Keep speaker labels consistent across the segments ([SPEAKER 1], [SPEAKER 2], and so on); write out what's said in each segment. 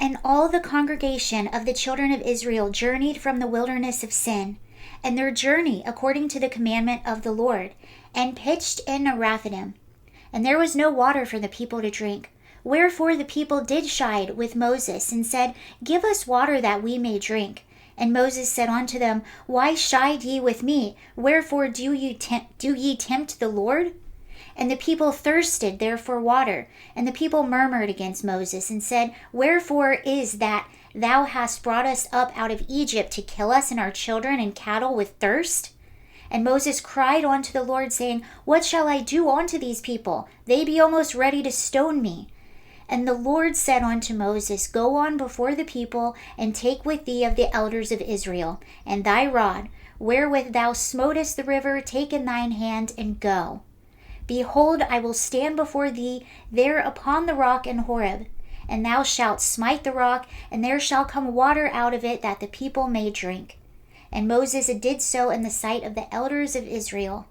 [SPEAKER 1] And all the congregation of the children of Israel journeyed from the wilderness of Sin, and their journey according to the commandment of the Lord, and pitched in Rephidim. And there was no water for the people to drink. Wherefore the people did chide with Moses, and said, Give us water that we may drink. And Moses said unto them, Why chide ye with me? Wherefore do ye tempt the Lord? And the people thirsted there for water. And the people murmured against Moses, and said, Wherefore is that thou hast brought us up out of Egypt to kill us and our children and cattle with thirst? And Moses cried unto the Lord, saying, What shall I do unto these people? They be almost ready to stone me. And the Lord said unto Moses, Go on before the people, and take with thee of the elders of Israel, and thy rod, wherewith thou smotest the river, take in thine hand, and go. Behold, I will stand before thee there upon the rock in Horeb, and thou shalt smite the rock, and there shall come water out of it, that the people may drink. And Moses did so in the sight of the elders of Israel.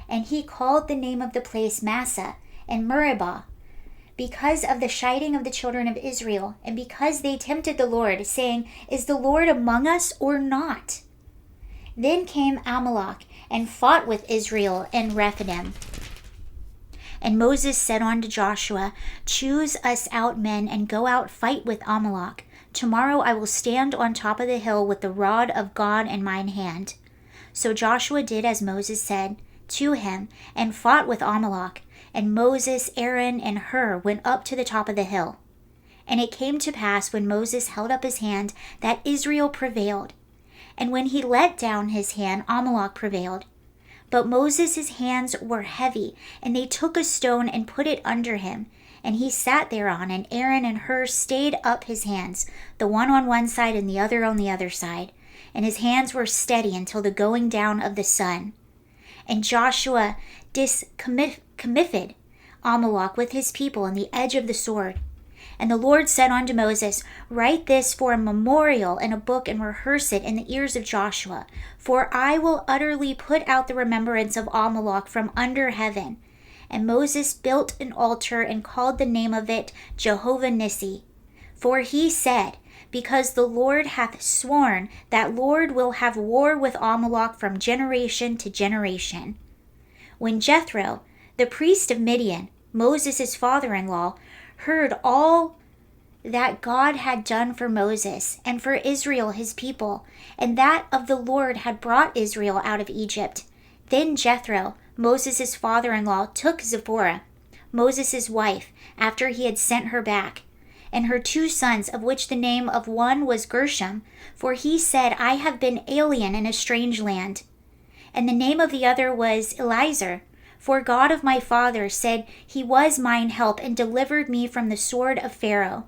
[SPEAKER 1] And he called the name of the place Massah and Meribah, because of the chiding of the children of Israel, and because they tempted the Lord, saying, Is the Lord among us or not? Then came Amalek, and fought with Israel in Rephidim. And Moses said unto Joshua, Choose us out men, and go out fight with Amalek. Tomorrow I will stand on top of the hill with the rod of God in mine hand. So Joshua did as Moses said to him, and fought with Amalek. And Moses, Aaron, and Hur went up to the top of the hill. And it came to pass, when Moses held up his hand, that Israel prevailed. And when he let down his hand, Amalek prevailed. But Moses' hands were heavy, and they took a stone and put it under him. And he sat thereon, and Aaron and Hur stayed up his hands, the one on one side and the other on the other side. And his hands were steady until the going down of the sun. And Joshua discomfited Amalek with his people on the edge of the sword. And the Lord said unto Moses, Write this for a memorial in a book, and rehearse it in the ears of Joshua. For I will utterly put out the remembrance of Amalek from under heaven. And Moses built an altar, and called the name of it Jehovah Nissi. For he said, Because the Lord hath sworn that Lord will have war with Amalek from generation to generation. When Jethro, the priest of Midian, Moses' father-in-law, heard all that God had done for Moses and for Israel his people, and that of the Lord had brought Israel out of Egypt, then Jethro, Moses' father-in-law, took Zipporah, Moses' wife, after he had sent her back, and her 2 sons, of which the name of one was Gershom, for he said, I have been alien in a strange land. And the name of the other was Eliezer, for God of my father said, He was mine help, and delivered me from the sword of Pharaoh.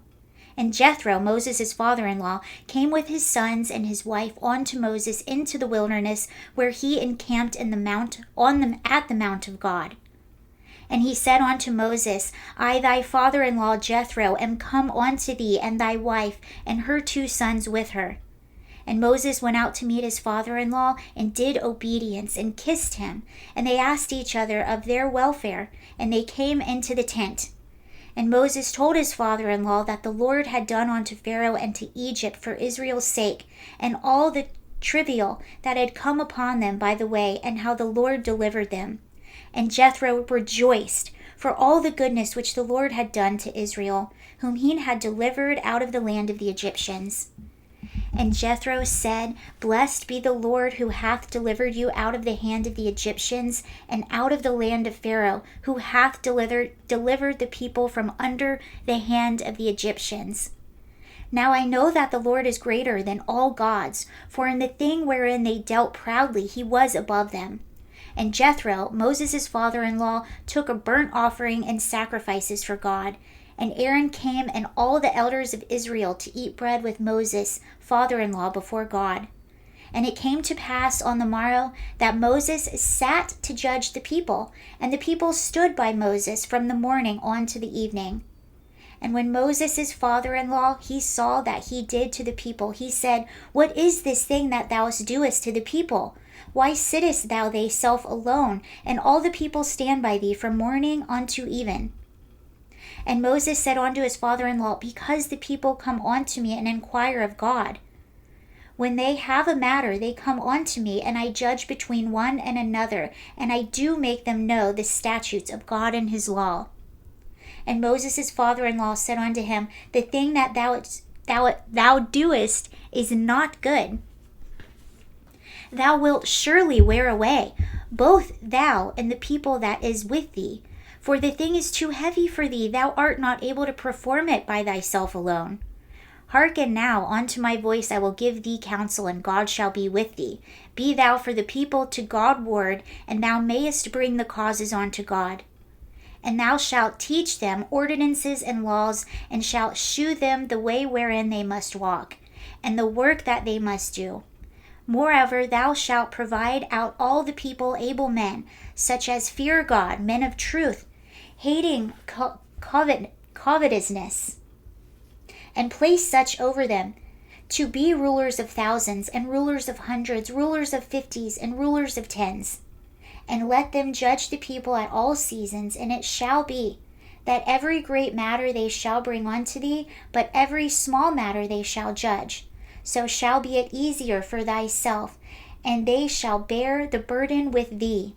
[SPEAKER 1] And Jethro, Moses' father-in-law, came with his sons and his wife unto Moses into the wilderness, where he encamped at the mount of God. And he said unto Moses, I thy father-in-law Jethro am come unto thee, and thy wife, and her 2 sons with her. And Moses went out to meet his father-in-law, and did obedience, and kissed him. And they asked each other of their welfare, and they came into the tent. And Moses told his father-in-law that the Lord had done unto Pharaoh and to Egypt for Israel's sake, and all the trivial that had come upon them by the way, and how the Lord delivered them. And Jethro rejoiced for all the goodness which the Lord had done to Israel, whom he had delivered out of the land of the Egyptians. And Jethro said, Blessed be the Lord, who hath delivered you out of the hand of the Egyptians, and out of the land of Pharaoh, who hath delivered the people from under the hand of the Egyptians. Now I know that the Lord is greater than all gods, for in the thing wherein they dealt proudly he was above them. And Jethro, Moses' father-in-law, took a burnt offering and sacrifices for God. And Aaron came and all the elders of Israel to eat bread with Moses, father-in-law, before God. And it came to pass on the morrow that Moses sat to judge the people, and the people stood by Moses from the morning on to the evening. And when Moses' father-in-law, he saw that he did to the people, he said, What is this thing that thou doest to the people? Why sittest thou thyself alone, and all the people stand by thee from morning unto even? And Moses said unto his father-in-law, Because the people come unto me and inquire of God. When they have a matter, they come unto me, and I judge between one and another, and I do make them know the statutes of God and his law. And Moses' father-in-law said unto him, The thing that thou doest is not good. Thou wilt surely wear away, both thou and the people that is with thee. For the thing is too heavy for thee, thou art not able to perform it by thyself alone. Hearken now unto my voice, I will give thee counsel, and God shall be with thee. Be thou for the people to God ward, and thou mayest bring the causes unto God. And thou shalt teach them ordinances and laws, and shalt shew them the way wherein they must walk, and the work that they must do. Moreover, thou shalt provide out all the people able men, such as fear God, men of truth, hating covetousness, and place such over them, to be rulers of thousands, and rulers of hundreds, rulers of 50s, and rulers of 10s. And let them judge the people at all seasons, and it shall be, that every great matter they shall bring unto thee, but every small matter they shall judge. So shall be it easier for thyself, and they shall bear the burden with thee.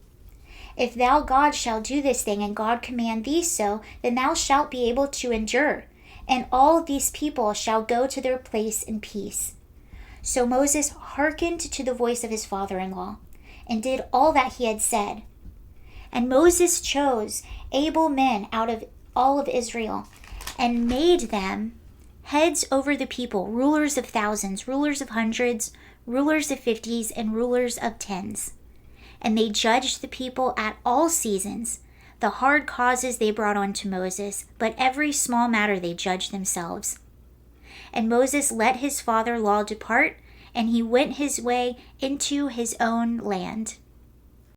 [SPEAKER 1] If thou, God, shall do this thing, and God command thee so, then thou shalt be able to endure, and all these people shall go to their place in peace. So Moses hearkened to the voice of his father-in-law, and did all that he had said. And Moses chose able men out of all of Israel, and made them heads over the people, rulers of thousands, rulers of hundreds, rulers of 50s, and rulers of 10s. And they judged the people at all seasons. The hard causes they brought unto Moses, but every small matter they judged themselves. And Moses let his father-in-law depart, and he went his way into his own land.